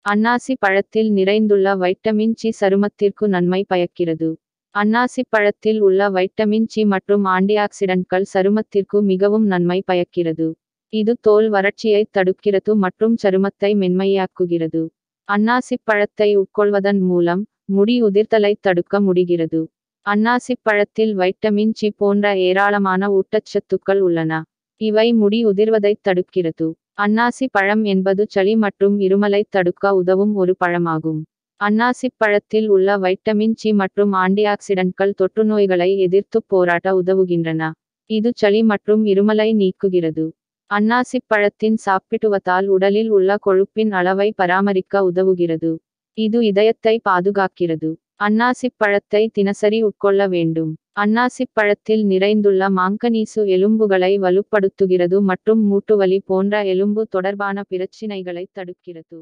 அன்னாசி பழத்தில் நிறைந்துள்ள vitamin C சருமத்திற்கு நன்மை பயக்கிறது. அன்னாசி பழத்தில் உள்ள வைட்டமின் சி மற்றும் ஆன்டிஆக்சிடன்ட்கள் சருமத்திற்கு மிகவும் நன்மை பயக்கிறது. இது தோல் வறட்சியை தடுக்கிறது மற்றும் சருமத்தை மென்மையாக்குகிறது. அன்னாசிப் பழத்தை உட்கொள்வதன் மூலம் முடி உதிர்தலை தடுக்க முடிகிறது. அன்னாசிப் பழத்தில் வைட்டமின் சி போன்ற ஏராளமான ஊட்டச்சத்துக்கள் உள்ளன. இவை முடி உதிர்வதைத் தடுக்கிறது. அன்னாசி பழம் என்பது சளி மற்றும் இருமலை தடுக்க உதவும் ஒரு பழமாகும். அன்னாசிப் பழத்தில் உள்ள வைட்டமின் சி மற்றும் ஆன்டிஆக்சிடன்ட்கள் தொற்றுநோய்களை எதிர்த்துப் போராட உதவுகின்றன. இது சளி மற்றும் இருமலை நீக்குகிறது. அன்னாசிப் பழத்தின் சாப்பிடுவதால் உடலில் உள்ள கொழுப்பின் அளவை பராமரிக்க உதவுகிறது. இது இதயத்தை பாதுகாக்கிறது. அன்னாசிப் பழத்தை தினசரி உட்கொள்ள வேண்டும். அன்னாசிப் பழத்தில் நிறைந்துள்ள மாங்கனீசு எலும்புகளை வலுப்படுத்துகிறது மற்றும் மூட்டுவலி போன்ற எலும்பு தொடர்பான பிரச்சினைகளை தடுக்கிறது.